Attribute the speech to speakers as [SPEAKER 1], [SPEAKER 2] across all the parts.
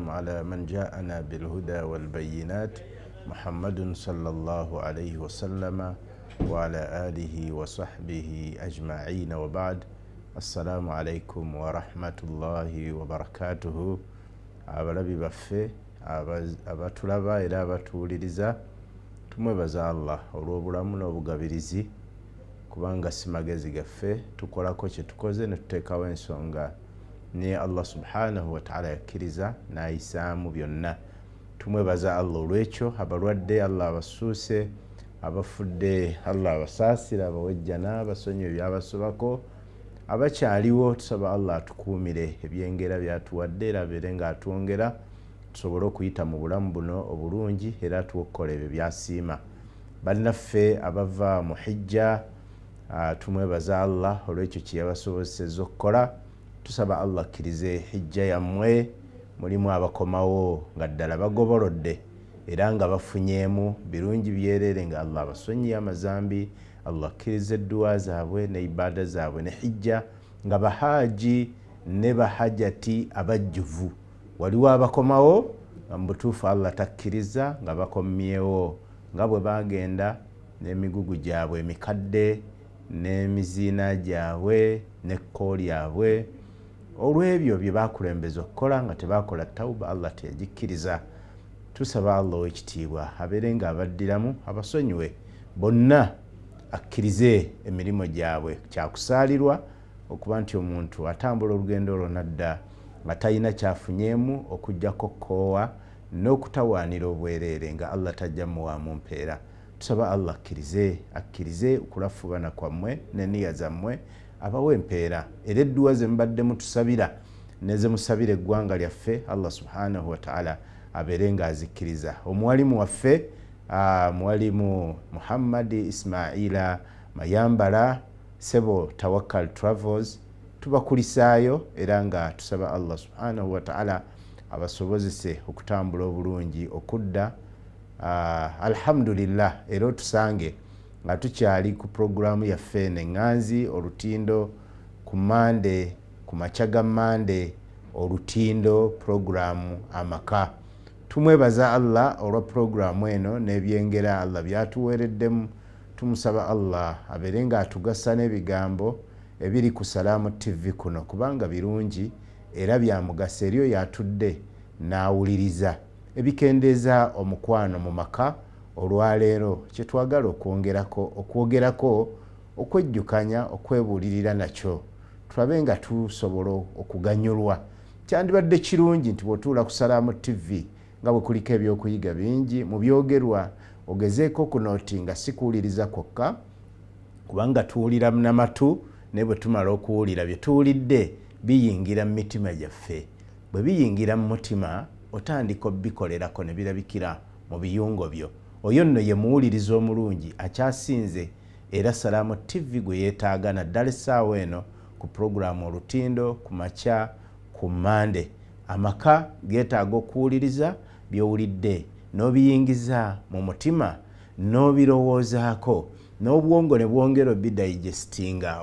[SPEAKER 1] والسلام على من جاءنا بالهدى والبينات محمد صلى الله عليه وسلم وعلى آله وصحبه أجمعين وبعد السلام عليكم ورحمة الله وبركاته. abalabi baffe abatulaba era abatuwuliriza tumwebaza Allah olw'obulamu n'obugabirizi kubanga si magezi gaffe tukolako kye tukoze ne tuteekawo ensonga ne Allah subhanahu wa ta'ala yakkiriza n'ayisaamu byonna. Tumwebaza Allah olw'ekyo. Abalwadde Allah abasuuse, abafudde Allah abasaasira, abawejjana abasonyiwe byabasobako, abakyaliwo tusaba Allah atukuumire ebyengera byatuwadde era abeere ng'atwongera tusobole okuyita mu bulamu buno obulungi era tuwokola ebyo byasiima. Bannaffe abava mu hijja tumwebaza Allah olw'ekyo kye yabasobozesezza okukola. Tusaba Allah akkirize hijja yammwe mulimu abakomawo nga ddala bagobolodde era nga bafunyeemu birungi byerere nga Allah abasonyiye amazambi. Allah akkirize edduwa zaabwe ne ibada zaabwe ne hijja nga bahaji ne bahajati abajjuvu. Waliwo abakomawo nga mubutuufu Allah takkiriza nga bakomyewo nga bwe bagenda n'emigugu gyabwe emikadde n'emiziina gyabwe n'ekko lyabwe. Olw'ebyo bye bakulembeza okukola nga tebakola tawuba Allah teyagikkiriza. Tusaba Allah ow'ekitiibwa abeere ng'abaddiramu abasonyiwe bonna, akkirize emirimu gyabwe. Kyakusaalirwa okuba nti omuntu atambula olugendo olwo nadda nga talina kyafunyeemu okuggyako kkoowa n'okutawaanira obwereere nga Allah tajja muwaamu mpeera. Tusaba Allah akkirize okulafubana kwammwe n'enniya zammwe abawe empeera era edduwa ze mubadde mutusabira ne ze musabira eggwanga lyaffe Allah subhanahu wa ta'ala abeere ng'azikkiriza. Omuwalimu waffe mwalimu Muhammad Ismaila Mayambala Sebo Tawakkal Travels tubakulisaayo era nga tusaba Allah subhanahu wa ta'ala abasobozese okutambula obulungi okudda. Alhamdulillah era otusange nga tukyali ku programu yaffe neŋŋanzi olutindo ku Mande, ku makya ga Mande olutindo programu amaka. Tumwebaza Allah olwa programu eno n'ebyengera Allah byatuweereddemu. Tumusaba Allah abeere ng'atugasa n'ebigambo ebiri ku Salaamu TV kuno kubanga birungi era bya mugaso eri oyo atudde n'awuliriza ebikendeeza omukwano mu maka. Olwaleero kye twagala okwogerako okwejjukanya okwebuulirira nakyo tulabe nga tusobola okuganyulwa. Kyandibadde kirungi nti bw'otuula ku Salaamu TV nga bwe kuliko ebyokuyiga bingi mu byogerwa ogezeeko kunooti nga si kuwuliriza kwokka kubanga tuwulira n'amatu naye bwe tumala okuwulira bye tuwulidde biyingira mu mitima gyaffe. Bwe biyingira mu mutima otandika obikolerako ne birabikira mu biyungo byo. Oyo nno ye muwuliriza omulungi akyasinze era Salaamu TV gwe yeetaaga naddala essaawa eno ku puroguramu olutindo ku makya ku Mande. Amaka geetaaga okuwuliriza by'owulidde n'obiyingiza mu mutima n'obirowoozaako n'obwongo ne bwongera obidigestinga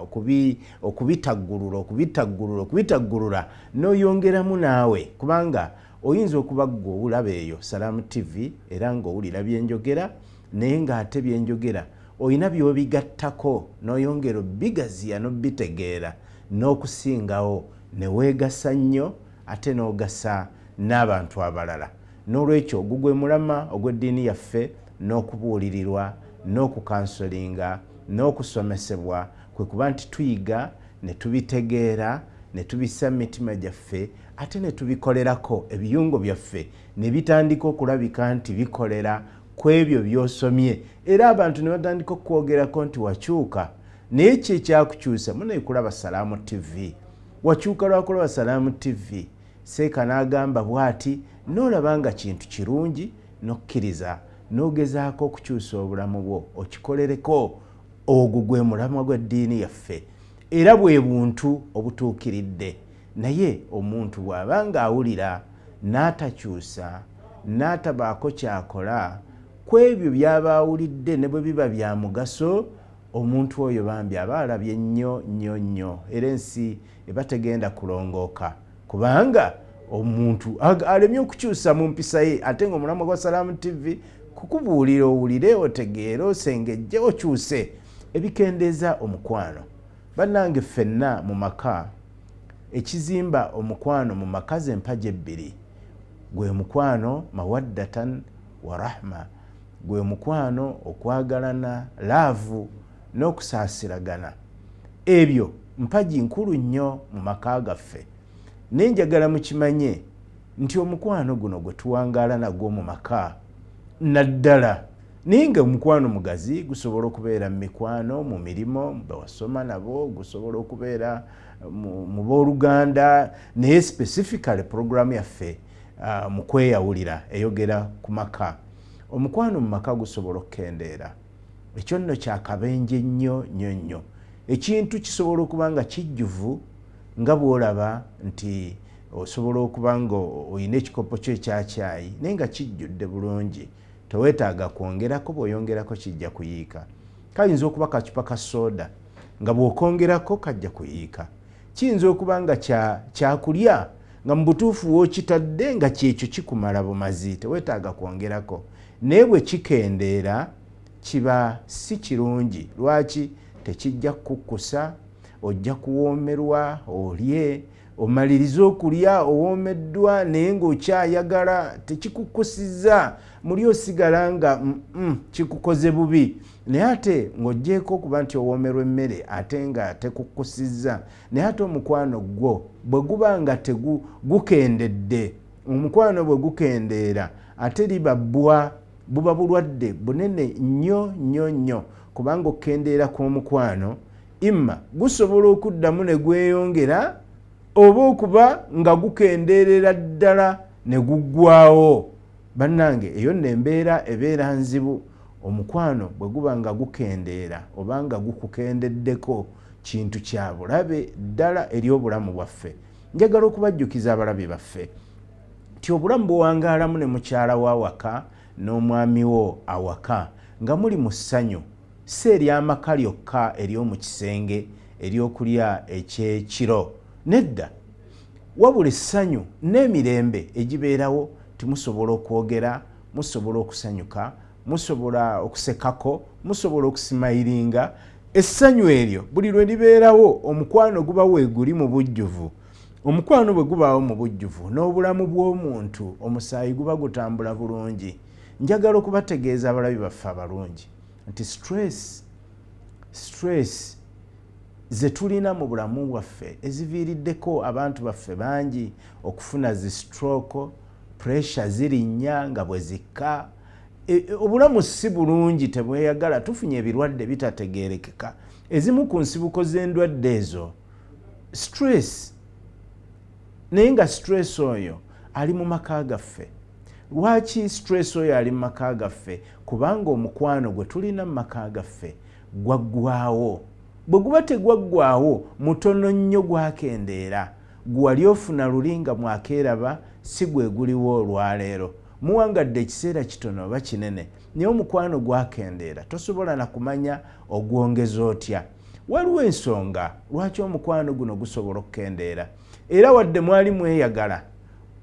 [SPEAKER 1] okubitaggulula n'oyongeramu naawe kubanga oyinza okuba ggwe owulaba eyo Salaamu TV era ng'owulira byenjogera naye ng'ate byenjogera oyina by'obigattako n'oyongera obigaziya n'obitegeera n'okusingawo ne weegasa nnyo ate n'ogasa n'abantu abalala. N'olwekyo ogwo gwe mulama ogw'eddiini yaffe n'okubuulirirwa n'okukansolinga n'okusomesebwa kwe kuba nti tuyiga ne tubitegeera ne tubissa mu mitima gyaffe ate ne tubikolerako ebiyungo byaffe ne bitandika okulabika nti bikolera ku ebyo by'osomye era abantu ne batandika okwogerako nti wakyuka. Naye kye kyakukyusa munaye kulaba Salaamu TV. Wakyuka lwakulaba Salaamu TV. Seeka n'agamba bw'ati n'olaba nga kintu kirungi n'okkiriza n'ogezaako okukyusa obulamu bwo okikolereko. Ogwo gwe mulamwa gw'eddiini yaffe era bwe buntu obutuukiridde. Naye omuntu bw'aba ng'awulira n'atakyusa n'atabaako kyakola ku ebyo by'aba awulidde ne bwe biba bya mugaso, omuntu oyo bambi aba alabye nnyo era ensi eba tegenda kulongooka kubanga omuntu alemye okukyusa mu mpisa ye ate nga omulamu gwa Salaamu TV kukubuulira owulire otegeere osengejje okyuse ebikendeeza omukwano. Bannange ffenna mu maka ekizimba omukwano mu maka z'empagi ebbiri gwe mukwano mawaddatan wa rahma, gwe mukwano okwagalana laavu n'okusaasiragana. Ebyo mpagi nkulu nnyo mu maka gaffe. Nenjagala mukimanye nti omukwano guno gwe tuwangaala nagwo mu maka naddala naye nga omukwano mugazi gusobola okubeera mu mikwano, mu mirimu, bewasoma nabo, gusobola okubeera mu booluganda, naye specifically program yaffe mu kweyawulira eyogera ku maka. Omukwano mu maka gusobola okukendeera. Ekyo nno kyakabenje nnyo nnyo nnyo. Ekintu kisobola okuba nga kijjuvu nga bw'olaba nti osobola okuba nga olina ekikopo kyo ekya caayi naye nga kijjudde bulungi, toweetaaga kwongerako, bw'oyongerako kijja kuyiika. Kayinza okuba kacupa ka soda nga bw'okongerako kajja kuyiika. Kiyinza okuba nga kyakulya nga mu butuufu w'okitadde nga kyekyo kikumala bumazi, teweetaaga kwongerako. Naye bwe kikendeera kiba si kirungi. Lwaki? Tekijja kukkusa, ojja kuwoomerwa, olye, omalirize okulya owoomeddwa naye ng'okyayagala, tekikukkusizza, muli osigala nga kikukoze bubi. Naye ate ng'oggyeko okuba nti owoomerwa emmere ate nga tekukkusizza. Naye ate omukwano gwo bwe guba nga tegukendedde, omukwano bwe gukendeera ate liba buba bulwadde bunene nnyo nnyo nnyo, kubanga okukendeera kw'omukwano imma gusobola okuddamu ne gweyongera oba okuba nga gukendeerera ddala ne guggwaawo. Bannange eyo nno embeera ebeera nzibu. Omukwano bwe guba nga gukendeera oba nga gukukendeddeko, kintu kya bulabe ddala eri obulamu bwaffe. Njagala okubajjukiza abalabi baffe nti obulamu bwewangaalamu ne mukyala wo awaka n'omwami wo awaka nga muli mu ssanyu, si ery'amaka lyokka ery'omu kisenge ery'okulya ekyekiro, nedda, wabula essanyu n'emirembe egibeerawo. Timusobola okwogera, musobola okusanyuka, musobola okusekako, musobola okusimayiringa. Essanyu eryo buli lwe libeerawo omukwano guba weeguli mu bujjuvu. Omukwano bwe gubaawo mu bujjuvu n'obulamu bw'omuntu omusaayi guba gutambula bulungi. Njagala okubategeeza abalabi baffe abalungi nti stress ze tulina mu bulamu bwaffe eziviiriddeko abantu baffe bangi okufuna zi stroke, pressure zirinnya nga bwe zikka. Obulamu si bulungi, tebweyagala, tufunye ebirwadde bitategeerekeka. Ezimu ku nsibuko z'endwadde ezo stress. Naye nga stress oyo ali mu maka gaffe. Lwaki stress oyo ali mu maka gaffe? Kubanga omukwano gwe tulina mu maka gaffe gwaggwaawo. Bwe guba tegwaggwaawo, mutono nnyo gwakendeera. Gwali ofuna luli nga mwakeeraba, si gwe guliwo olwaleero. Muwangadde ekiseera kitono oba kinene, naye omukwano gwakendeera, tosobola na kumanya ogwongeza otya. Waliwo ensonga lwaki omukwano guno gusobola okukendeera. Era wadde mwali mweyagala,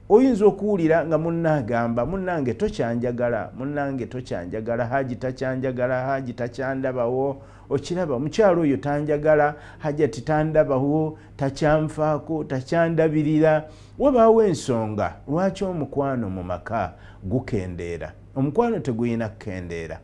[SPEAKER 1] oyinza okuwulira nga munnaagamba, munnange tokyanjagala, munnange tokyanjagala, Haji takyanjagala, Haji takyandabawo. Okiraba mukyalo oyo tanjagala, Hajati tandabawo, takyanfaako, takyandabirira. Wabaawo ensonga lwaki omukwano mu maka gukendeera. Omukwano teguyina kukendeera,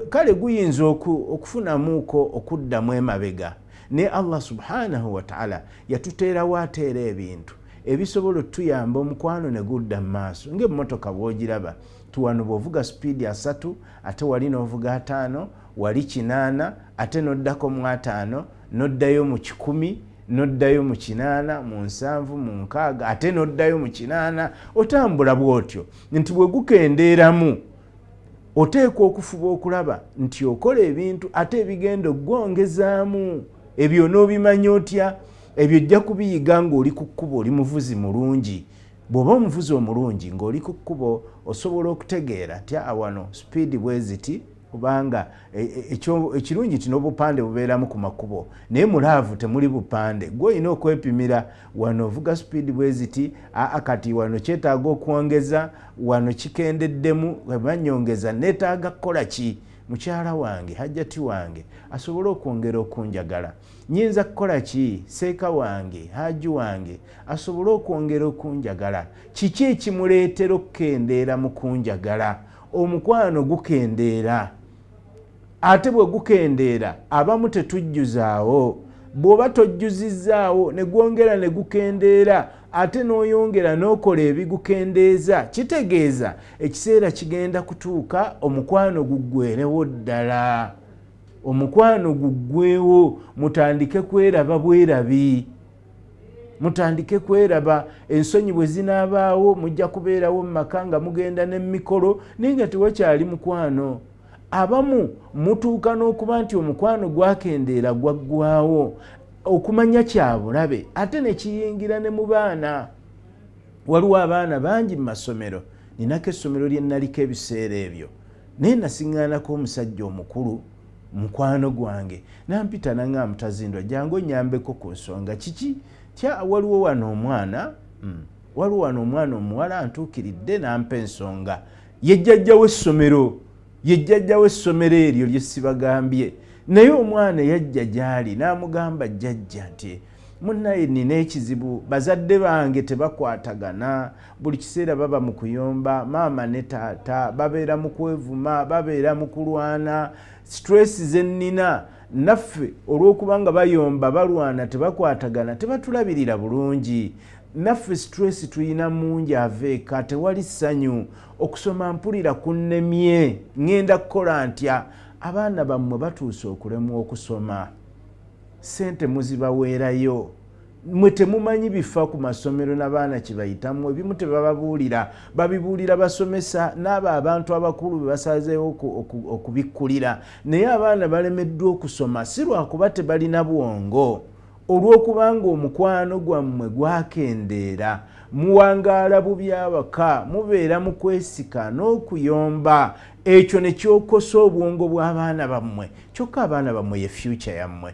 [SPEAKER 1] kale guyinza okufunamuuko okuddamu emabega. Ne Allah subhanahu wa ta'ala yatuteerawo ateera ebintu ebisobola otuyamba omukwano ne gudda mu maaso. Ng'emmotoka bw'ogiraba, tuwano bw'ovuga speedi 3 ate wali n'ovuga 5, wali 8 ate n'oddako mu 5, n'oddayo mu 10, n'oddayo mu 8, mu 7, mu 6 ate n'oddayo mu 8. Otambula bw'otyo nti bwe gukendeeramu oteekwa okufuba okulaba nti okola ebintu ate ebigenda okwongezaamu. Ebyo n'obimanya otya? Ebyo ojja kubiyiga ng'oli ku kkubo, oli muvuzi mulungi. Bw'oba omuvuzi omulungi ng'oli ku kkubo osobola okutegeera nti awano speedi bwe ziti kubanga ekirungi kino obupande bubeeramu ku makubo naye mulaavu temuli bupande gwe olina okwepimira wano ovuga speed bwe ziti kati wano kyetaaga okwongeza wano kikendeddemu banyongeza neetaaga kukola ki mukyala wange hajjati wange asobole okwongera okunjagala nyinza kukola ki seeka wange haji wange asobole okwongera okunjagala kiki ekimuleetera okukendeera mu kunjagala omukwano gukendeera ate bwe gukendeera abamu tetujjuzaawo bw'oba tojjuzizaawo ne gwongera ne gukendeera ate n'oyongera n'okola ebigukendeeza kitegeeza ekiseera kigenda kutuuka omukwano guggwerewo ddala omukwano guggwewo mutandike kweraba bwerabi mutandike kweraba ensonyi bwe zinaabaawo mujja kubeerawo mu maka nga mugenda n'emikolo naye nga tewakyali mukwano abamu mutuuka n'okuba nti omukwano gwakendeera gwaggwawo okumanya kyabulabe ate ne kiyingira ne mu baana waliwo abaana bangi mu masomero ninako essomero lye naliko ebiseera ebyo naye nasiŋŋaanako omusajja omukulu mukwano gwange nampita nanga mutazindwa jangu onyambeko ku nsonga kiki tya waliwo wano omwana omuwala antuukiridde nampa ensonga yejjajjawo essomero eryo lye sibagambye naye omwana yajja gyali n'amugamba jjajja nti munnaye nina ekizibu bazadde bange tebakwatagana buli kiseera baba mu kuyomba maama ne taata babeera mu kwevuma babeera mu kulwana stress ze nnina naffe olw'okuba nga bayomba balwana tebakwatagana tebatulabirira bulungi naffe stress tuyina mungi aveeka tewali ssanyu okusoma mpulira kunnemye ŋŋenda kukola ntya abaana bammwe batuuse okulemwa okusoma sente muzibaweerayo mwe temumanyi bifa ku masomero n'abaana kibayitamu ebimu tebababuulira babibuulira basomesa n'abo abantu abakulu be basazeewo okubikkulira naye abaana balemeddwa okusoma si lwakuba tebalina bwongo olw'okubanga omukwano gwammwe gwakendeera muwangaala bubi awaka mubeera mu kwesika n'okuyomba ekyo ne kyokosa obwongo bw'abaana bammwe kyokka abaana bammwe ye future yammwe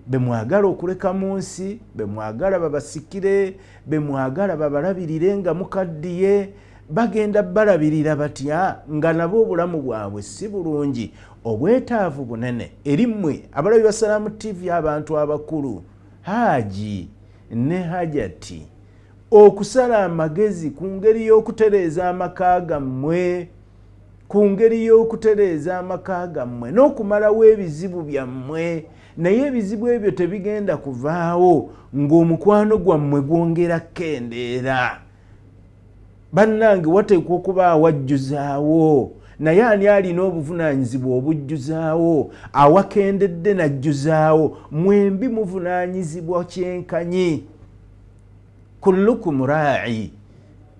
[SPEAKER 1] bemwagala okuleka mu nsi bemwagala babasikire bemwagala babalabirire nga mukaddiye bagenda balabirira batya nga nabo obulamu bwabwe si bulungi obwetaavu bunene eri mmwe abalabi ba Salaamu TV abantu abakulu Haji ne Hajati okusala amagezi ku ngeri y'okutereeza amaka gammwe n'okumalawo ebizibu byammwe naye ebizibu ebyo tebigenda kuvaawo ng'omukwano gwammwe gwongera kendeera bannange wateekwa okuba awajjuzaawo naye ani alina obuvunaanyizibwa obujjuzaawo awakendedde najjuzaawo mwembi muvunaanyizibwa kyenkanyi kullukum raa'i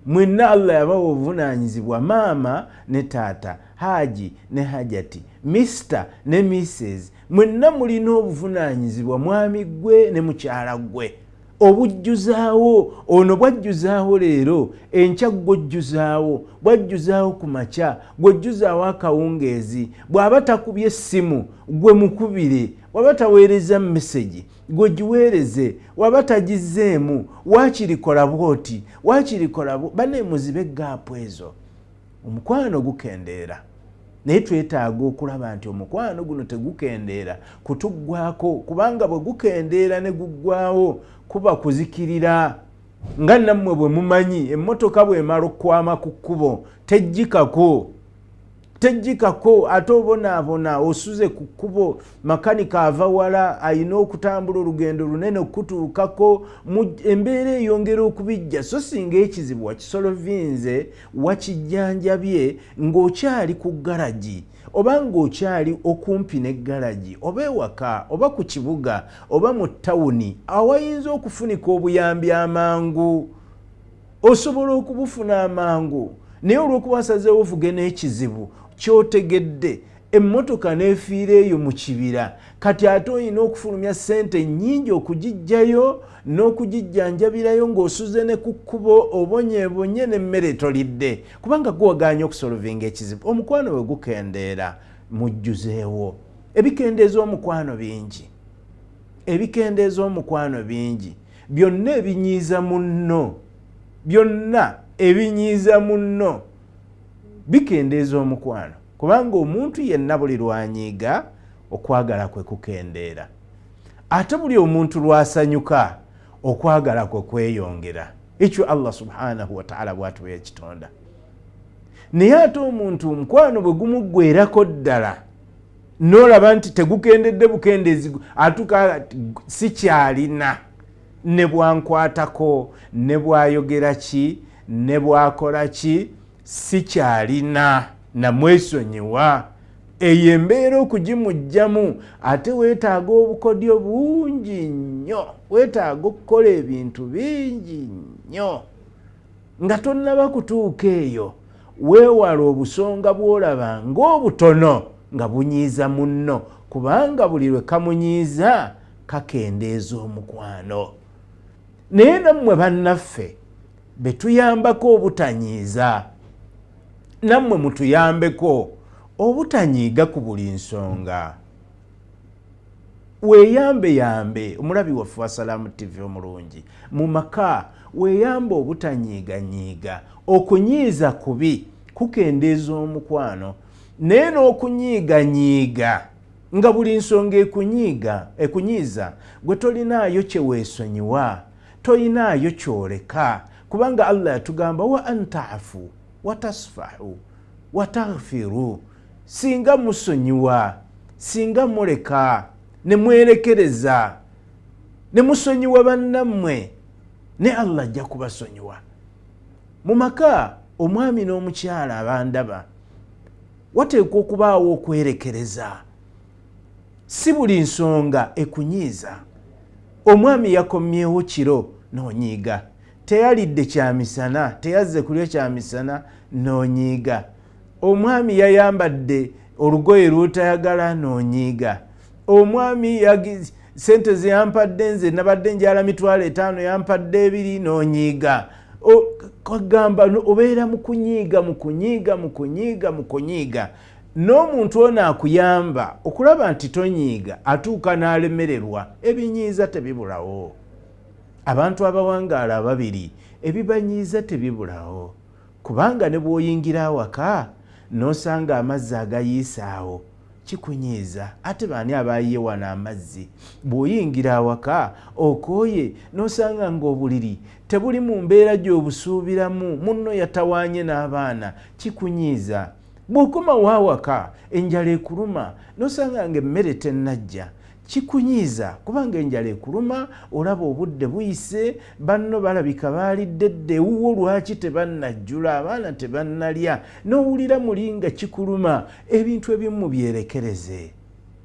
[SPEAKER 1] mwenna Allah yabawa obuvunaanyizibwa maama ne taata Haji ne Hajati Mr ne Mrs mwenna mulina obuvunaanyizibwa mwami gwe ne mukyala gwe obujjuzaawo ono bwajjuzaawo leero enkya gwojjuzaawo bwajjuzaawo ku makya gwojjuzaawo akawungeezi bw'aba takubye essimu gwe mukubire waba taweereza message gwe giweereze waba tagizzeemu waakirikola bwoti waakirikola bane muzibe gaapu ezo omukwano gukendeera naye twetaaga okulaba nti omukwano guno tegukendeera kutuggwaako kubanga bwe gukendeera ne guggwawo kuba kuzikirira nga nammwe bwe mumanyi emmotoka bw'emala okukwama ku kkubo tejjikako ate obonaabona osuze ku kkubo makanika ava wala ayina okutambula olugendo lunene okutuukako embeera eyongera okubijja so singa ekizibu wakisolovinze wakijjanjabye ng'okyali ku garagi oba ng'okyali okumpi n'eggalagi oba ewaka oba ku kibuga oba mu ttawuni awayinza okufunika obuyambi amangu osobola okubufuna amangu naye olw'okuba wasazeewo ovuge n'ekizibu kyotegedde emmotoka n'efiira eyo mu kibira kati ate olina okufulumya ssente nnyingi okugiggyayo n'okugijjanjabirayo ng'osuze ne ku kkubo obonyeebonye n'emmere tolidde kubanga gwaganya okusolovinga ekizibu omukwano bwe gukendeera mujjuzeewo. Ebikendeeza omukwano bingi, ebikendeeza omukwano bingi, byonna ebinyiiza munno, byonna ebinyiiza munno bikendeeza omukwano, kubanga omuntu yenna buli lwanyiiga okwagala kwe kukendeera, ate buli omuntu lwasanyuka okwagala kwe kweyongera. Ekyo Allah subhanahu wa ta'ala bw'atyo yakitonda. Naye ate omuntu omukwano bwe gumuggweerako ddala n'olaba nti tegukendedde bukendeezi, atuuka sikyalina, ne bwankwatako ne bwayogera ki ne bwakola ki, sikyalina namwesonyiwa. Eyo embeera okugimugjamu, ate weetaaga obukodyo bungi nnyo, weetaaga okukola ebintu bingi nnyo nga tonnaba kutuuka eyo. Weewala obusonga bw'olaba ng'obutono nga bunyiiza munno, kubanga buli lwe kamunyiiza kakendeeza omukwano. Naye nammwe bannaffe be tuyambako obutanyiiza, nammwe mutuyambeko obutanyiiga ku buli nsonga. Weeyambe omulabi waffe wa Salaamu TV omulungi, mu maka weeyambe obutanyiiganyiiga. Okunyiiza kubi, kukendeeza omukwano, naye n'okunyiiganyiiga nga buli nsonga ekunyiiza gwe tolinaayo kye weesonyiwa, tolinaayo kyoleka, kubanga Allah yatugamba wa antaafu wa tasfahu wa taghfiru. Singa musonyiwa, singa muleka ne mwerekereza ne musonyiwa bannammwe, ne Allah ajja kubasonyiwa. Mu maka omwami n'omukyala abandaba wateekwa okubaawo okwerekereza, si buli nsonga ekunyiiza. Omwami yakomyewo kiro n'onyiiga, teyalidde kyamisana, teyazze kulya kyamisana n'onyiiga. Omwami yayambadde olugoye lw'otayagala n'onyiiga. Omwami sente ze yampadde nze nabadde njala $5 yampadde 2 n'onyiiga. Kwagamba obeera mu kunyiiga. N'omuntu ono akuyamba okulaba nti tonyiiga, atuuka n'alemererwa, ebinyiiza tebibulawo. Abantu abawangaala ababiri ebibanyiiza tebibulawo, kubanga ne bw'oyingira awaka n'osanga amazzi agayiisaawo kikunyiiza. Ate baani abayiye wano amazzi? Bw'oyingira awaka okooye n'osanga ng'obuliri tebuli mu mbeera gy'obusuubiramu, munno yatawaanye n'abaana, kikunyiiza. Bw'okomawo awaka enjala ekuluma n'osanga ng'emmere tennajja, kikunyiiza, kubanga enjala ekuluma, olaba obudde buyise, banno balabika baalidde dde, ewuwo lwaki tebannajjula, abaana tebannalya, n'owulira muli nga kikuluma. Ebintu ebimu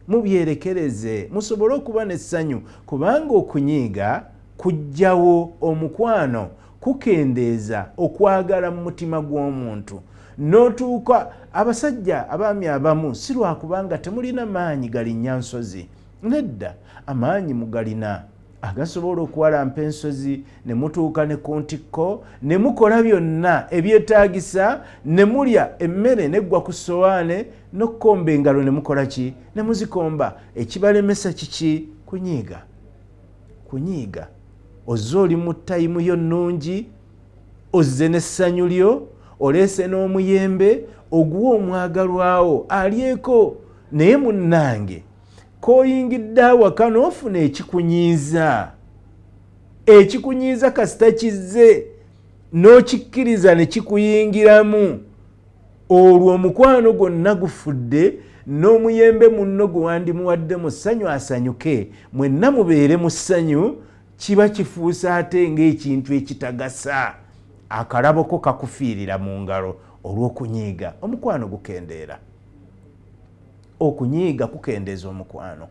[SPEAKER 1] mubyerekereze, musobole okuba n'essanyu, kubanga okunyiiga kujjawo omukwano, kukendeeza okwagala mu mutima gw'omuntu. N'otuuka abasajja abaami abamu si lwakubanga temulina maanyi galinnya nsozi, nedda, amaanyi mugalina agasobola okuwalampa ensozi, ne mutuuka ne ku ntikko, ne mukola byonna ebyetaagisa, ne mulya emmere neggwa ku ssowaane, n'okkomba engalo ne mukola ki? Ne muzikomba. Ekibalemesa kiki? Kunyiiga. Ozze oli mu tayimu yo nnungi, ozze n'essanyu lyo, oleese n'omuyembe, oguwa omwagalwawo alyeko, naye munnange k'oyingidde awaka n'ofuna ekikunyiiza kasita kizze n'okikkiriza ne kikuyingiramu, olwo omukwano gwonna gufudde, n'omuyembe munno gwe wandimuwadde mu ssanyu asanyuke, mwenna mubeere mu ssanyu, kiba kifuuse ate ng'ekintu ekitagasa, akalabo ko kakufiirira mu ngalo olw'okunyiiga. Omukwano gukendeera. Okunyiiga kukendeeza omukwano.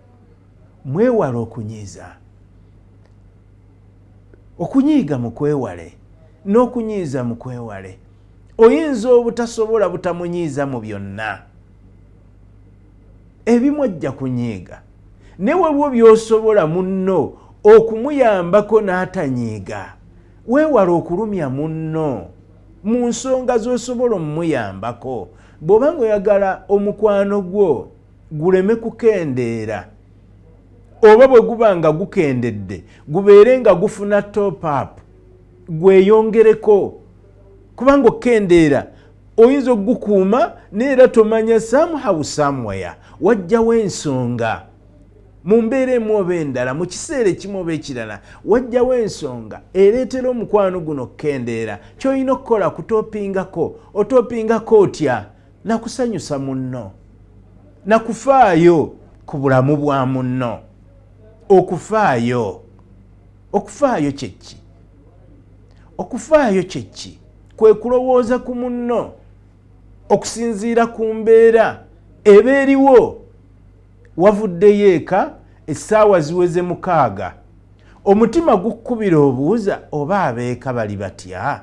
[SPEAKER 1] Mwewale okunyiiza. Okunyiiga mukwewale, n'okunyiiza mukwewale. Oyinza obutasobola butamunyiiza mu byonna, ebimu ojja kunyiiga, ne waliwo by'osobola munno okumuyambako n'atanyiiga. Weewale okulumya munno, mu nsonga z'osobola omuyambako. Bw'obanga oyagala omukwano gwo guleme kukendeera, oba bwe guba nga gukendedde gubeere nga gufuna top up, gweyongereko, kubanga okendeera oyinza okugukuuma neera tomanya somehow somewhere wajjawo ensonga mu mbeera emu oba endala, mu kiseera ekimu oba ekirala wajjawo ensonga ereetera omukwano guno okukendeera. Ky'olina okukola kutopingako. Otopingako otya? Nakusanyusa munno, nakufaayo ku bulamu bwa munno. Okufaayo kyeki? Okufaayo kyeki? Kwe kulowooza ku munno okusinziira ku mbeera eba eriwo. Wavuddeyo eka essaawa ziweze 6, omutima gukubira obuuza oba abeeka bali batya,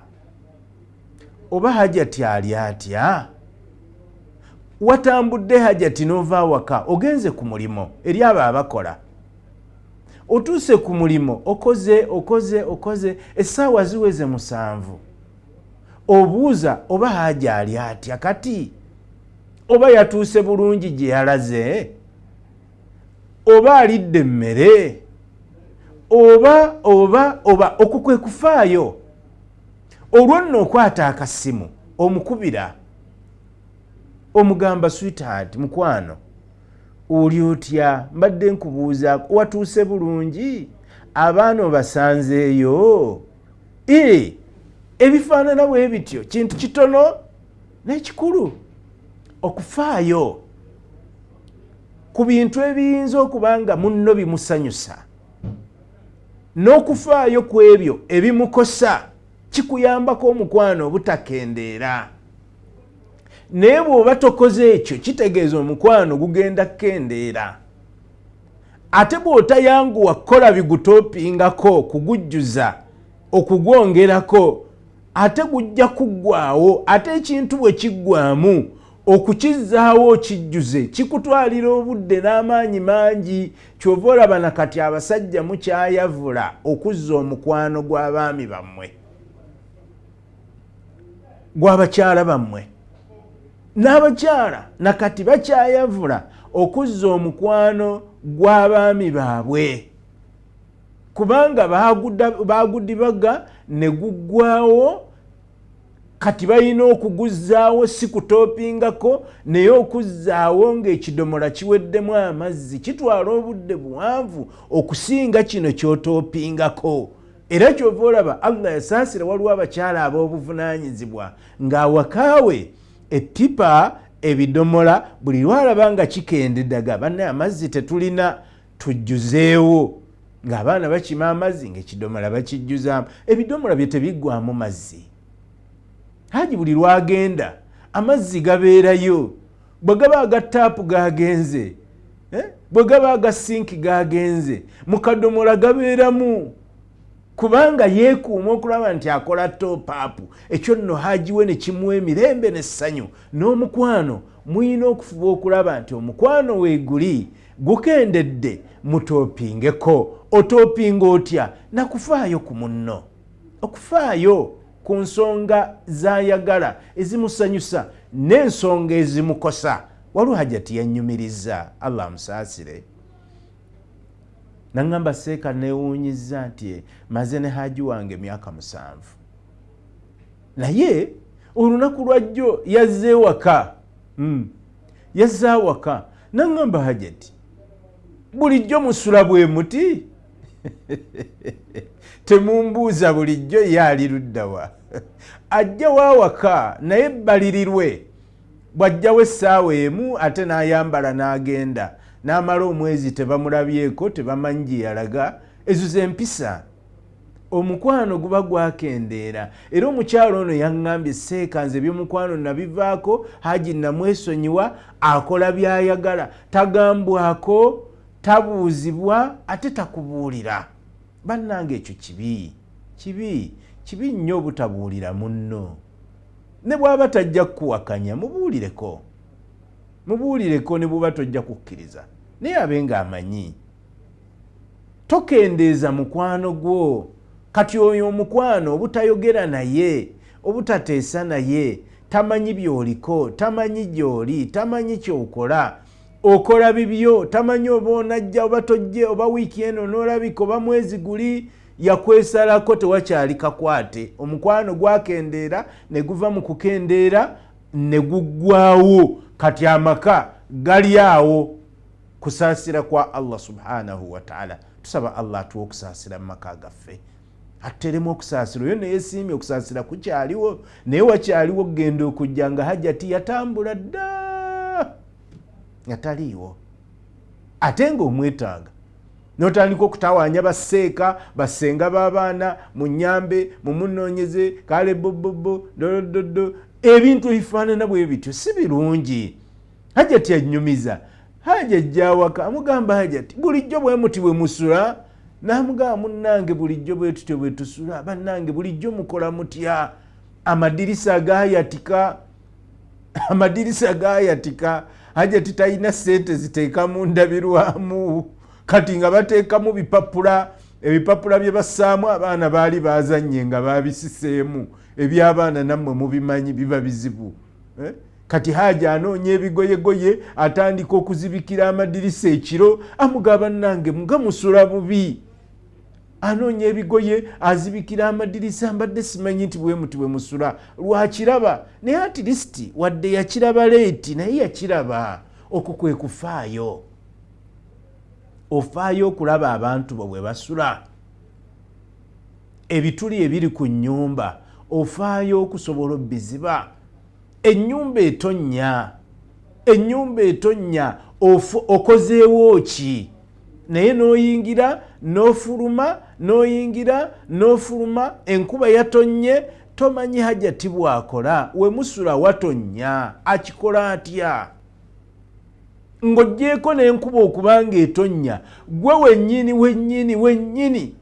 [SPEAKER 1] oba Hajati ali atya. Watambudde Hajati n'ova awaka ogenze ku mulimo eri abo abakola, otuuse ku mulimo okoze essaawa ziweze 7, obuuza oba Haja ali atya kati, oba yatuuse bulungi gye yalaze, oba alidde emmere, oba okukwe kufaayo. Olwo nno okwata akasimu omukubira omugamba sweetheart, mukwano oli otya, mbadde nkubuuza watuuse bulungi, abaana obasanzeeyo? Ebifaanana bwe bityo kintu kitono n'ekikulu. Okufaayo ku bintu ebiyinza okuba nga munno bimusanyusa, n'okufaayo ku ebyo ebimukosa kikuyambako omukwano obutakendeera. Naye bw'oba tokoze ekyo kitegeeza omukwano gugenda kukendeera. Ate bw'otayanguwa kukola bigutopingako, kugujjuza, okugwongerako, ate gujja kuggwaawo. Ate ekintu bwe kiggwaamu okukizzaawo okijjuze kikutwalira obudde n'amaanyi mangi. Kyova olaba na kati abasajja mukyayavula okuzza omukwano gw'abaami bammwe, gw'abakyala bammwe. N'abakyala nakati bakyayavula okuzza omukwano gw'abaami baabwe, kubanga baagudibaga ne guggwaawo. Kati balina okuguzzaawo, si kutopingako, naye okuzzaawo ng'ekidomola kiweddemu amazzi kitwala obudde buwanvu okusinga kino ky'otopingako. Era kyova olaba Allah yasaasira waliwo abakyala ab'obuvunaanyizibwa ng'awakaawe ettipa, ebidomola, buli lwalaba nga kikendeddaga, banne amazzi tetulina, tujjuzeewo. Ng'abaana bakima amazzi ng'ekidomola bakijjuzaamu. Ebidomola bye tebiggwamu mazzi. Haji buli lwagenda amazzi gabeerayo. Bwe gaba aga taapu gagenze, bwe gaba aga sinki gagenze, mu kadomola gabeeramu, kubanga yeekuuma okulaba nti akola top-up. Ekyo nno Haji we ne kimuwa emirembe n'essanyu. N'omukwano muyina okufuba okulaba nti omukwano weeguli gukendedde, mutopingeko. Otopinga otya? Nakufaayo ku munno, okufaayo ku nsonga z'ayagala ezimusanyusa n'ensonga ezimukosa. Waliwo Hajati yannyumiriza, Allah amusaasire. Nangamba seeka neewuunyizza nti maze ne Haji wange emyaka 7, naye olunaku lwajjo yazze ewaka. Yazze awaka. Nangamba Hajati, bulijjo musula bwe muti? Temumbuuza bulijjo yaali luddawa. Ajja waawaka naye bbalirirwe. Bw'ajjawo essaawa emu ate n'ayambala n'agenda. N'amala omwezi tebamulabyeko, tebamanyi gye yalaga. Ezo ze mpisa. Omukwano guba gwakendeera. Era omukyalo ono yaŋŋambye seeka nze by'omukwano nabivaako, Haji namwesonyiwa, akola by'ayagala, tagambwako, tabuuzibwa, ate takubuulira. Bannange ekyo kibi nnyo obutabuulira munno. Ne bw'aba tajja kukuwakanya mubuulireko ne bw'oba tojja kukkiriza, naye abe ng'amanyi. Tokendeeza mukwano gwo. Kati oyo omukwano obutayogera naye, obutateesa naye, tamanyi byoliko, tamanyi gyoli, tamanyi kyokola, okola bibyo, tamanyi oba onajja oba tojje, oba wiiki eno n'olabika, oba mwezi guli yakwesalako tewakyali kakwate. Omukwano gwakendeera ne guva mu kukendeera ne guggwaawo, kati amaka gali awo. Kusaasira kwa Allah subhanahu wa ta'ala. Tusaba Allah atuwe okusaasira mu maka gaffe, atteremu okusaasira. Oyo neyeesiimye okusaasira kukyaliwo, naye wakyaliwo okugenda okujja nga hajjati yatambula dda nga taliiwo, ate ng'omwetaaga n'otandika okutawaanya basseeka bassenga b'abaana, munyambe, mumunoonyeze, kale bobobo dododo, ebintu ebifaanana bwe bityo si birungi. Hajjati annyumiza, Hajja ajja waka amugamba Hajjati bulijjo bwe muti bwe musula, n'amugamba munnange bulijjo bwe tutyo bwe tusula, bannange bulijjo mukola mutya? Amadirisa gaayatika, amadirisa gaayatika. Hajjati talina ssente ziteeka mu ndabirwamu, kati nga bateekamu bipapula, ebipapula bye bassaamu abaana baali baazannye nga baabisiseemu, eby'abaana nammwe mubimanyi biba bizibu. Kati Hajja anoonya ebigoyegoye, atandika okuzibikira amadirisa ekiro, amugamba nange nga musula bubi. Anoonya ebigoye azibikira amadirisa, mbadde simanyi nti bwe muti bwe musula, lwakiraba naye at least wadde yakiraba leeti naye yakiraba. Okwo kwe kufaayo, ofaayo okulaba abantu bo bwe basula, ebituli ebiri ku nnyumba ofaayo okusobola obbiziba. Ennyumba etonnya, ennyumba etonnya, okozeewo ki? Naye n'oyingira n'ofuluma, n'oyingira n'ofuluma, enkuba yatonnye, tomanyi Hajjati bw'akola. We musula watonnya, akikola atya? Ng'oggyeko n'enkuba okubanga etonnya, gwe wennyini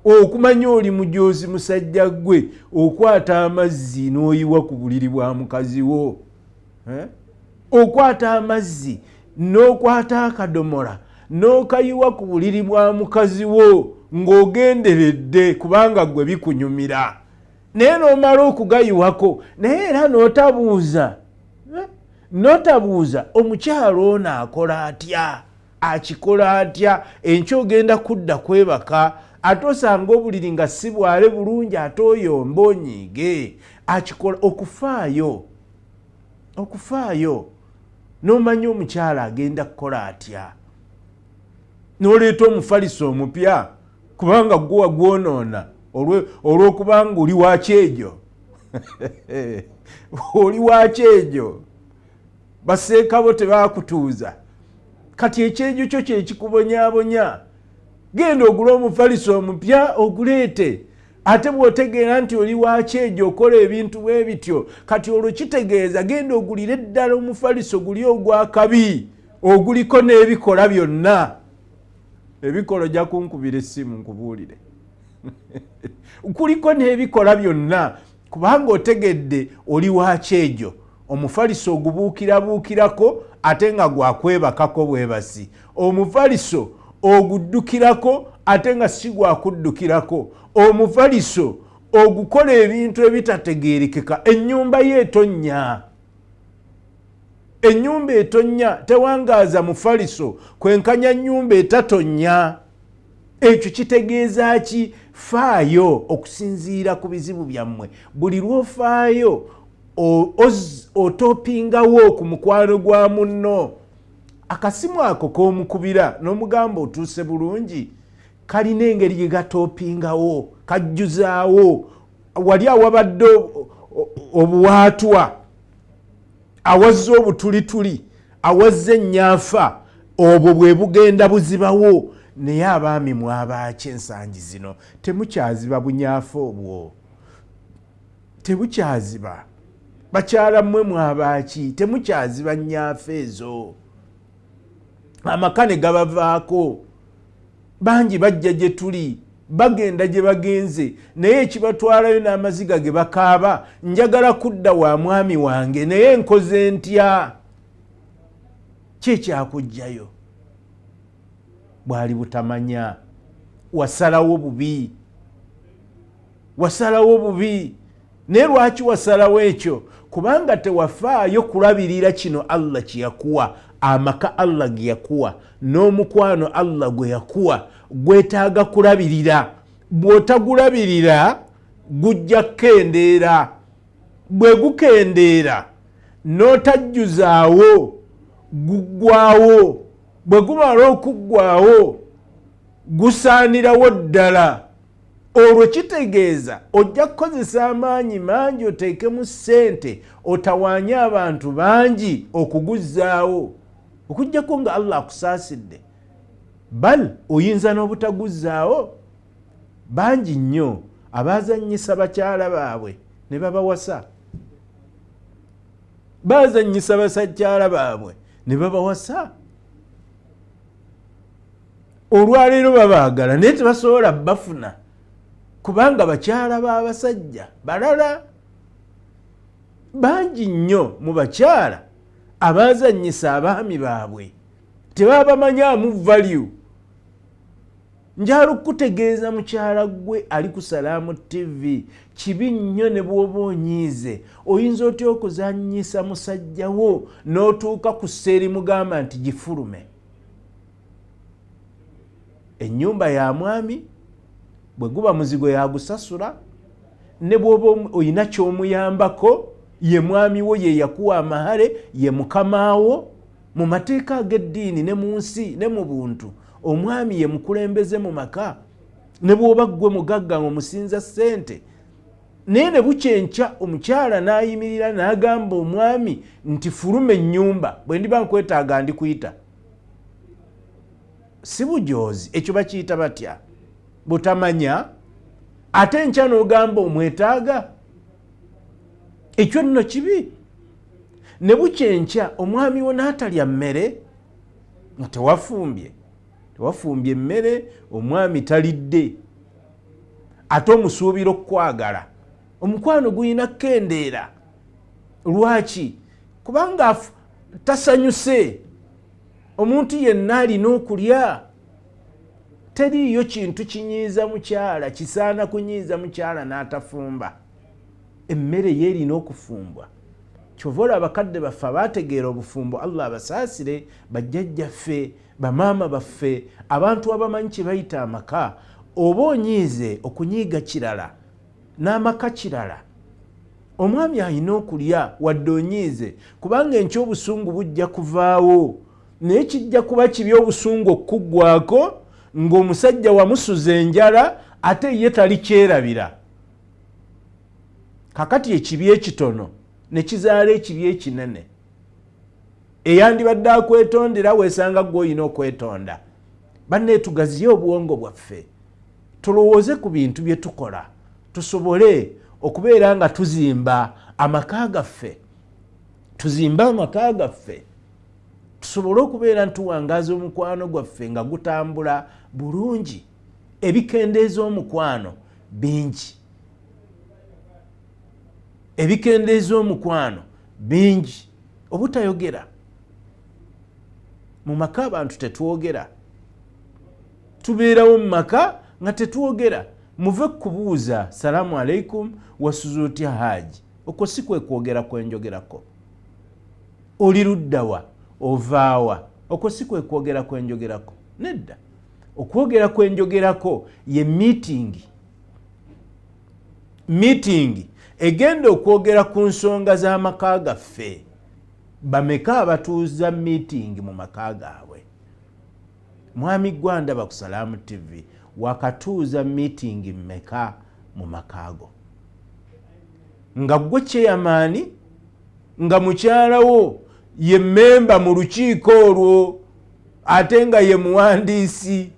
[SPEAKER 1] okumanya oli mujoozi musajja gwe, okwata amazzi n'oyiwa ku buliri bwa mukazi wo, okwata amazzi n'okwata akadomola n'okayiwa ku buliri bwa mukazi wo ng'ogenderedde kubanga gwe bikunyumira, naye n'omala okugayiwako naye era n'otabuuza omukyalo ono akola atya, akikola atya? Enkya ogenda kudda kwebaka, ate osanga obuliri nga si bwale bulungi, ate oyomba onyiige, akikola. Okufaayo n'omanya omukyala agenda kukola atya, n'oleeta omufaliso omupya kubanga gwe wagwonoona olw'okubanga oli wakyejo oli wakyejo, baseekabo tebakutuuza, kati ekyejo kyo kye kikubonyaabonya. Genda ogule omufaliso omupya oguleete, ate bw'otegeera nti oli wakyejo okola ebintu bwe bityo, kati olwo kitegeeza genda ogulire ddala omufaliso guli ogwakabi, oguliko n'ebikola byonna. Ebikola ojja kunkubira essimu nkubuulire kuliko n'ebikola byonna, kubanga otegedde oli wakyejo. Omufaliso ogubuukirabuukirako ate nga gwakwebakako bwebasi, omufaliso oguddukirako ate nga si gwakuddukirako, omufaliso ogukola ebintu ebitategeerekeka. Ennyumba yeetonnya, ennyumba etonnya, tewangaaza mufaliso kwenkanya nnyumba etatonnya. Ekyo kitegeeza ki? Faayo okusinziira ku bizibu byammwe. Buli lw'ofaayo otopingawo ku mukwano gwa munno. Akasimu ako k'omukubira n'omugamba otuuse bulungi, kalina engeri gye gatopingawo, kajjuzaawo. Wali awabadde obuwaatwa, awazze obutulituli, awazze ennyaafa, obwo bwe bugenda buzibawo. Naye abaami mwabaki ensangi zino temukyaziba bunyaafa obwo, tebukyaziba. Bakyala mmwe mwabaki temukyaziba nnyaafa ezo. Amaka ne gabavaako, bangi bajja gye tuli, bagenda gye bagenze, naye ekibatwalayo n'amaziga ge bakaaba, njagala kudda wa mwami wange naye nkoze ntya? Kyekyakujjayo? Bwali butamanya, wasalawo bubi, wasalawo bubi. ne lwaki wasalawo ekyo kubanga tewafaayo kulabirira kino Allah kye yakuwa amaka Allah ge yakuwa n'omukwano Allah gwe yakuwa gwetaaga kulabirira bw'otagulabirira gujja kukendeera bwe gukendeera n'otajjuzaawo guggwaawo bwe gumala okuggwaawo gusaanirawo ddala olwo kitegeeza ojja kukozesa amaanyi mangi oteekemu ssente otawaanye abantu bangi okuguzzaawo okuggyako nga Allah akusaasidde bal oyinza n'obutaguzzaawo bangi nnyo abaazannyisa bakyala baabwe ne babawasa baazannyisa basakyala baabwe ne babawasa olwaleero babaagala naye tebasobola bafuna kubanga bakyala b'abasajja balala bangi nnyo mu bakyala abaazannyisa abaami baabwe tebabamanyaamu value. Njala okutegeeza mukyala gwe ali ku Salaamu TV kibi nnyo ne bw'oba onyiize oyinza otya okuzannyisa musajja wo n'otuuka ku sseeri mugamba nti gifulume. Ennyumba ya mwami bwe guba muzigo yagusasula ne bw'oba oyina ky'omuyambako ye mwami wo ye yakuwa amahale ye mukamaawo mu mateeka ag'eddiini ne mu nsi ne mu buntu omwami ye mukulembeze mu maka ne bw'oba ggwe mugagga ng'omusinza ssente naye ne bukyenkya omukyala n'ayimirira n'agamba omwami nti fuluma ennyumba bwe ndiba nkwetaaga ndikuyita si bujoozi ekyo bakiyita batya butamanya ate enkya n'ogamba omwetaaga ekyo nno kibi. Ne bukyenkya omwami wo n'atalya mmere nga tewafumbye emmere omwami talidde ate omusuubira okukwagala omukwano guyina kukendeera. Lwaki? Kubanga tasanyuse. Omuntu yenna alina okulya. Teriiyo kintu kinyiiza mukyala kisaana kunyiiza mukyala n'atafumba. Emmere yeerina okufumbwa. Kyova olaba abakadde baffe abaategeera obufumbo Allah abasaasire bajjajjaffe bamaama baffe abantu abamanyi kye bayita amaka oba onyiize okunyiiga kirala n'amaka kirala. Omwami alina okulya wadde onyiize kubanga enkya obusungu bujja kuvaawo naye kijja kuba kibi obusungu okuggwako ng'omusajja wamusuza enjala ate ye tali kyerabira. Kakati ekibi ekitono ne kizaala ekibi ekinene eyandibadde akwetondera weesanga gwe olina okwetonda. Banne tugaziye obwongo bwaffe tulowooze ku bintu bye tukola tusobole okubeera nga tuzimba amaka gaffe tusobole okubeera ntuwangaaza omukwano gwaffe nga gutambula bulungi. Ebikendeeza omukwano bingi obutayogera mu maka abantu tetwogera tubeerawo mu maka nga tetwogera. Muve kubuuza salaamu alaikum wasuza otya haaji okwo si kwe kwogera kwenjogerako. Oli luddawa ovaawa okwo si kwe kwogera kwenjogerako. Nedda okwogera kwenjogerako ye meeting egenda okwogera ku nsonga z'amaka gaffe. Bameka abatuuza meeting mu maka gaabwe? Mwami Gwandaba ku Salaamu TV wakatuuza meeting mmeka mu maka go? Nga gwe kyeyamaani nga mukyalawo ye memba mu lukiiko olwo ate nga ye muwandiisi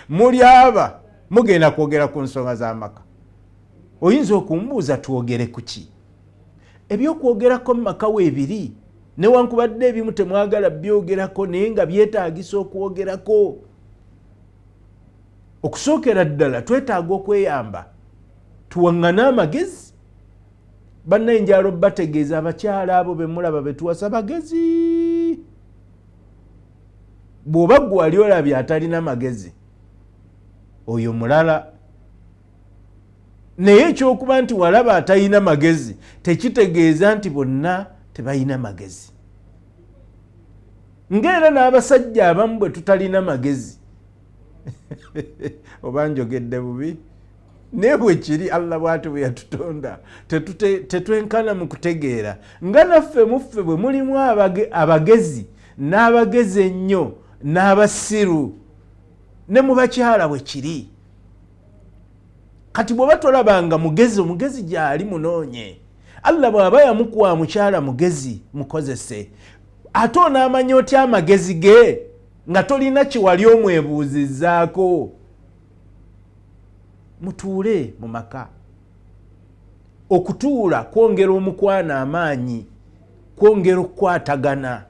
[SPEAKER 1] muli aba mugenda kwogera ku nsonga z'amaka. Oyinza okumbuuza twogere ku ki? Ebyokwogerako mu maka weebiri newankubadde ebimu temwagala byogerako naye nga byetaagisa okwogerako. Okusookera ddala twetaaga okweyamba tuwaŋŋane amagezi. Bannayinjalo bategeeza abakyala abo be mulaba be tuwasa bagezi. Bw'oba ggwe wali olabye atalina magezi oyo mulala. naye ekyokuba nti walaba atalina magezi tekitegeeza nti bonna tebalina magezi. Ng'era n'abasajja abamu bwe tutalina magezi oba njogedde bubi, naye bwe kiri Allah bw'ati bwe yatutonda tetwenkana mu kutegeera nga naffe muffe bwe mulimu abagezi n'abagezi ennyo n'abasiru ne mu bakyala bwe kiri. Kati bw'oba tolabanga mugezi, omugezi gy'ali munoonye. Allah bw'aba yamukuwa mukyala mugezi mukozese, ate onaamanya otya amagezi ge nga tolina kiwali omwebuuzizzaako. Mutuule mu maka. Okutuula kwongera omukwano amaanyi, kwongera okukwatagana,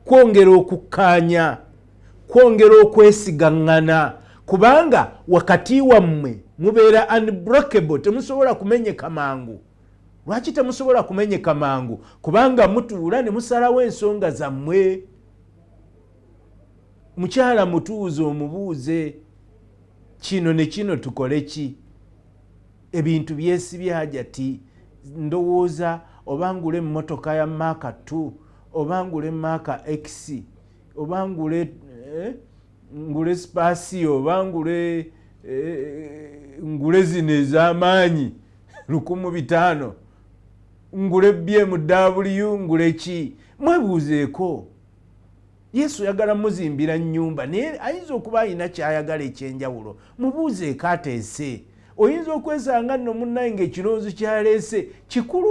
[SPEAKER 1] kwongera okukkaanya, kwongera okwesigaŋŋana, kubanga wakati wammwe mubeera unbreakable, temusobola kumenyeka mangu. Lwaki temusobola kumenyeka mangu? Kubanga mutuula ne musalawo ensonga zammwe. Mukyala mutuuze omubuuze kino ne kino tukole ki? Ebintu byesibye hajati, ndowooza oba ngule emmotoka ya Maaka 2 oba ngule Maaka X oba ngule Spasio oba ngule zino ez'amaanyi 1500 ngule BMW ngule ki? Mwebuuzeeko. Yesu yagala muzimbira nnyumba naye ayinza okuba alina kyayagala ekyenjawulo. Mubuuzeeko ateese. Oyinza okwesanga nno munnaye ng'ekirowoozo kyaleese kikulu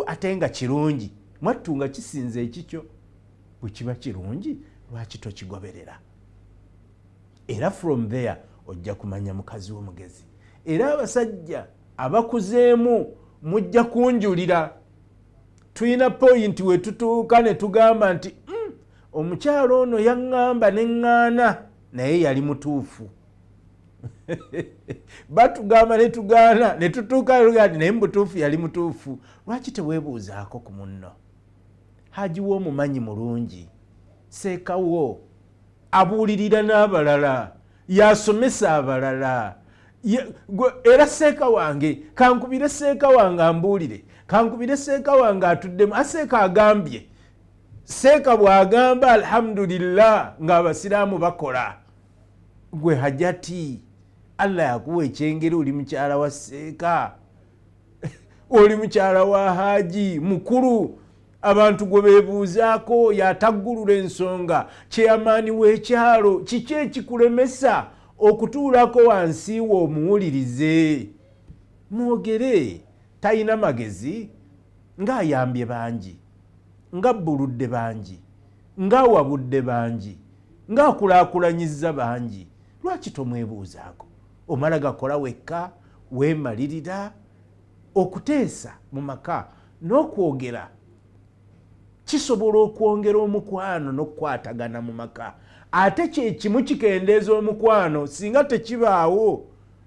[SPEAKER 1] ate nga kirungi. Mwattu nga kisinze ekikyo. Bwe kiba kirungi lwaki tokigoberera? Era from there ojja kumanya mukazi w'omugezi. Era abasajja abakuzeemu mujja kunjulira. Tuyina point we tutuuka ne tugamba nti omukyalo ono yaŋŋamba ne ŋŋaana naye yali mutuufu. Batugamba ne tugaana ne tutuuka naye mutuufu yali mutuufu. Lwaki teweebuuzaako ku munno? Hajiwo omumanyi mulungi, seekawo abuulirira n'abalala, yasomesa abalala. Era seeka wange kankubire seeka wange ambuulire, kankubire seeka wange atuddemu. Aseeka agambye, seeka bw'agamba alhamdulillah ng'abasiraamu bakola. Gwe hajati Allah yakuwa ekyengeri, oli mukyala wa seeka, oli mukyala wa haji mukulu. Abantu gwe beebuuzaako yataggulula ensonga. Kyeyamaani w'ekyalo kiki ekikulemesa okutuulako wansi wo omuwulirize? Mwogere. Talina magezi ng'ayambye bangi, ng'abbuludde bangi, ng'awabudde bangi, ng'akulaakulanyizza bangi. Lwaki tomwebuuzaako? Omala gakola wekka, weemalirira. Okuteesa mu maka n'okwogera kisobola okwongera omukwano n'okukwatagana mu maka. Ate kye kimu kikendeeza omukwano singa tekibaawo.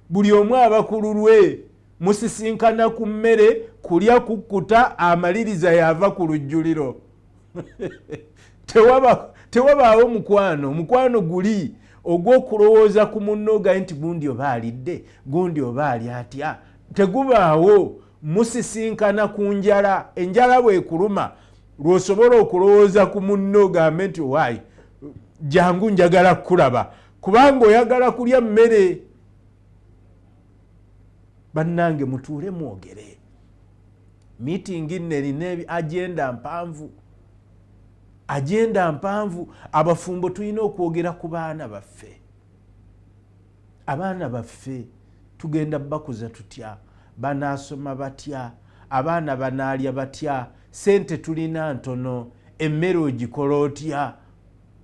[SPEAKER 1] Buli omu abakulu lwe musisinkana ku mmere, kulya kukkuta, amaliriza yava ku lujjuliro. Tewabaawo mukwano. Omukwano guli ogw'okulowooza ku munno gaye nti gundi oba alidde, gundi oba ali atya. Tegubaawo. Musisinkana ku njala. Enjala bw'ekuluma lw'osobola okulowooza ku munno gambe nti waayi jangu njagala kulaba, kubanga oyagala kulya mmere. Bannange mutuule mwogere. Meeting nno erina agenda mpanvu. Abafumbo tulina okwogera ku baana baffe. Abaana baffe tugenda bakuza tutya? Banaasoma batya? Abaana banaalya batya? Sente tulina ntono, emmere ogikola otya?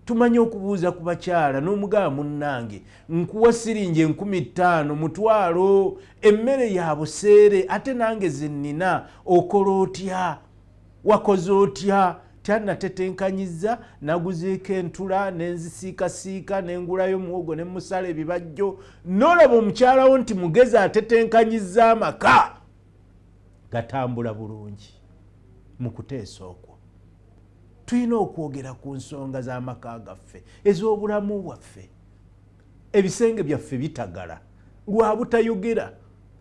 [SPEAKER 1] Tumanye okubuuza ku bakyala n'omugamba munnange nkuwa siringi 5000 mutwalo, emmere ya buseere, ate nange zennina, okola otya? Wakoze otya? Tyanatetenkanyizza, naguzeeko entula nenzisiikasiika nengulayo muwogo ne musala ebibajjo. N'olaba omukyalawo nti mugezi atetenkanyizza amaka gatambula bulungi. Mu kuteesa okwo tulina okwogera ku nsonga z'amaka gaffe, ez'obulamu bwaffe. Ebisenge byaffe bitagala lwa butayogera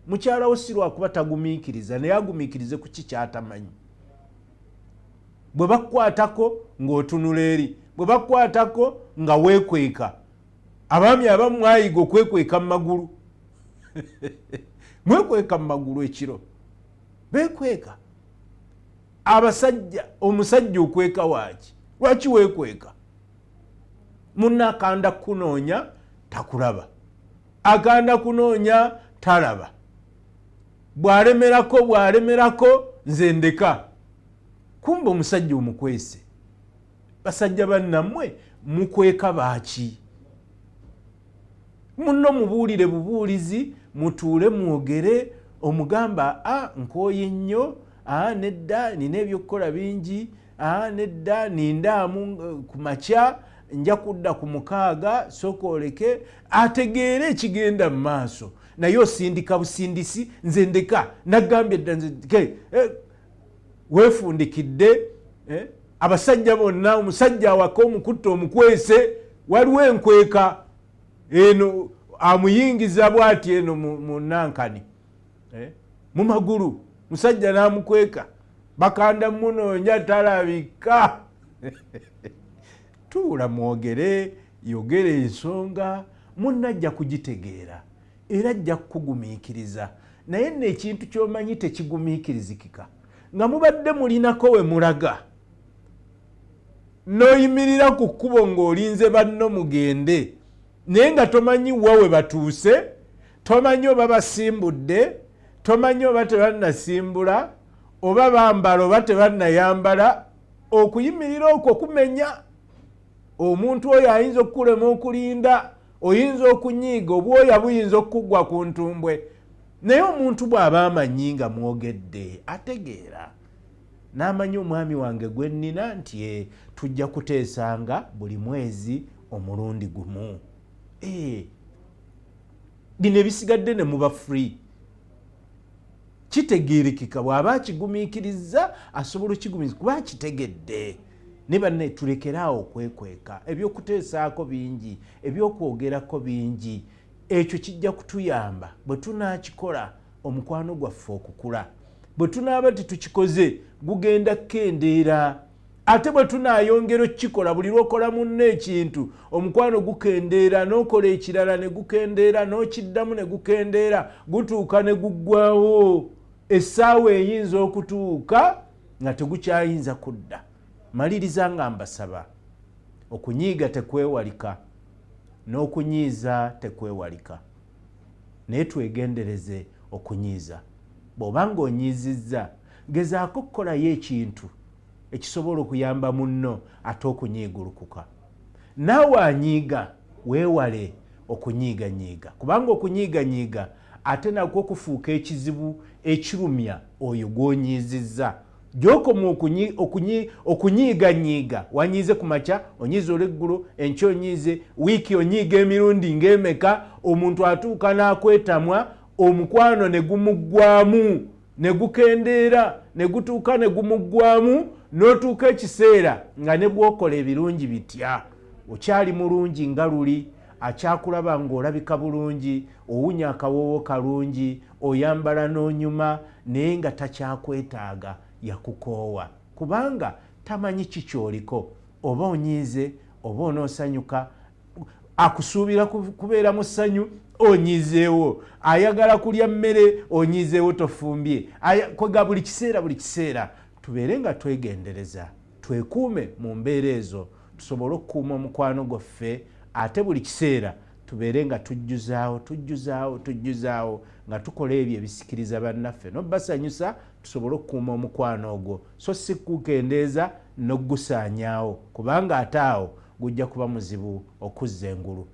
[SPEAKER 1] mukyala wo si lwakuba tagumiikiriza naye agumiikirize ku kikyatamanyi. Bwe bakukwatako ng'otunula eri, bwe bakukwatako nga weekweka. Abaami abamu mwayiga okwekweka mu magulu mwekweka mu magulu ekiro beekweka. Abasajja, omusajja okweka waaki? Lwaki weekweka? Munna akanda kunoonya takulaba, akanda kunoonya talaba. Bw'alemerako nze ndeka. Kumbe omusajja omukwese. Basajja bannammwe mukweka baaki? Munno mubuulire bubuulizi, mutuule mwogere, omugamba nkooye nnyo, nedda nina ebyokukola bingi, nedda nindaamu ku makya, nja kudda ku 6 sooka oleke, ategeere ekigenda mu maaso. Naye osindika busindisi, nze ndeka, naggambye dda nze weefundikidde. Abasajja bonna, omusajja awaka omukutta omukwese, waliwo enkweka eno amuyingiza bw'ati eno mu nankani mu magulu, musajja n'amukweka, bakanda munoonya talabika. Tuula mwogere, yogere ensonga, munna ajja kugitegeera era ajja kukugumiikiriza. Naye nno ekintu ky'omanyi tekigumiikirizikika nga mubadde mulinako we mulaga, n'oyimirira ku kkubo ng'olinze banno mugende, naye nga tomanyi wa we batuuse, tomanyi oba basimbudde, tomanyi oba tebannasimbula, oba bambala oba tebannayambala. Okuyimirira okwo kumenya. Omuntu oyo ayinza okukulema okulinda, oyinza okunyiiga, obwoya buyinza okukugwa ku ntumbwe. Naye omuntu bw'aba amanyi nga mwogedde ategeera, n'amanyi omwami wange gwe nnina nti tujja kuteesanga buli mwezi omulundi gumu. Bino ebisigadde ne muba free. Kitegeerekeka bw'aba akigumiikiriza asobola okigumiikiriza kuba akitegedde. Ne banne tulekeraawo okwekweka. Ebyokuteesaako bingi, ebyokwogerako bingi. Ekyo kijja kutuyamba bwe tunaakikola omukwano gwaffe okukula. Bwe tunaaba tetukikoze gugenda kukendeera. Ate bwe tunaayongera okukikola buli lwokola munno ekintu omukwano gukendeera, n'okola ekirala ne gukendeera, n'okiddamu ne gukendeera, gutuuka ne guggwawo. Essaawa eyinza okutuuka nga tegukyayinza kudda. Maliriza nga mbasaba, okunyiiga tekwewalika, n'okunyiiza tekwewalika. Naye twegendereze okunyiiza. Bw'oba ng'onyiizizza, gezaako okukolayo ekintu ekisobola okuyamba munno ate okunyiigulukuka. Naawe anyiiga, weewale okunyiiganyiiga. Kubanga okunyiiganyiiga ate nakwo kufuuka ekizibu ekirumya oyo gw'onyiizizza. Gy'okoma okunyiiganyiiga, wanyiize ku makya, onyiize olweggulo, enkya onyiize, wiiki onyiiga emirundi ng'emeka, omuntu atuuka n'akwetamwa, omukwano ne gumuggwamu, ne gukendeera, ne gutuuka ne gumuggwamu, n'otuuka ekiseera nga ne bw'okola ebirungi bitya. Okyali mulungi nga luli, akyakulaba ng'olabika bulungi, owunya akawoowo kalungi, oyambala n'onyuma, naye nga takyakwetaaga, yakukoowa. Kubanga tamanyi kikyoliko, oba onyiize, oba onoosanyuka, akusuubira kubeera mu ssanyu, onyiizeewo. Ayagala kulya mmere, onyiizeewo tofumbye. Kwega buli kiseera. Tubeere nga twegendereza, twekuume mu mbeera ezo, tusobole okukuuma omukwano gwaffe, ate buli kiseera tubeere nga tujjuzaawo nga tukola ebyo ebisikiriza bannaffe n'obbasanyusa, tusobole okukuuma omukwano ogwo, so si kukendeeza n'ogusaanyaawo, kubanga ate awo gujja kuba muzibu okuzza engulu.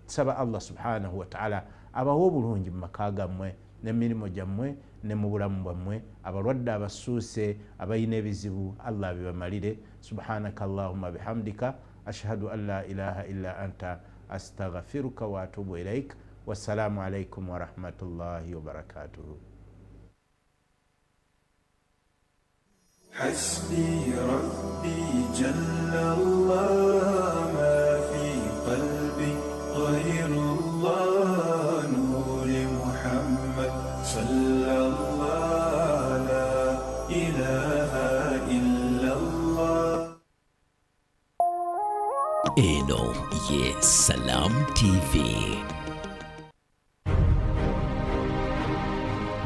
[SPEAKER 1] Nsaba Allah subhanahu wa ta'ala abawe obulungi mu maka gammwe n'emirimu gyammwe ne mu bulamu bwammwe. Abalwadde abasuuse, abalina ebizibu, Allah bibamalire. Subhanaka Allahumma bihamdika ashhadu an la ilaha illa anta astaghfiruka wa atubu ilaik. Wassalamu alaikum wa rahmatullahi wa barakatuh.
[SPEAKER 2] حسبي ربي جل الله ما في قلبي غير الله نور محمد
[SPEAKER 3] Eno ye Salam TV.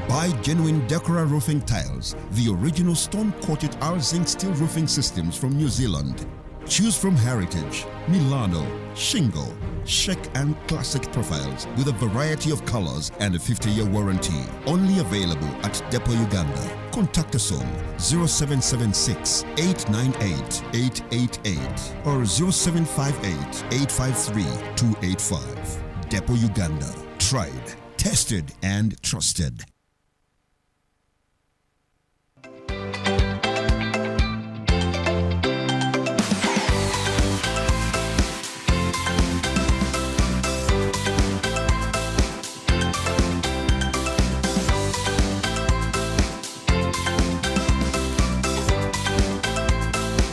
[SPEAKER 4] Buy genuine Decora roofing tiles, the original stone-coated R-Zinc steel roofing systems from New Zealand. Choose from Heritage, Milano, Shingle, Sheck and Classic profiles with a variety of colors and a 50-year warranty. Only available at Depot Uganda. Contact us on 0776 898 888 or 0758 853 285. Depot Uganda. Tried, tested and trusted.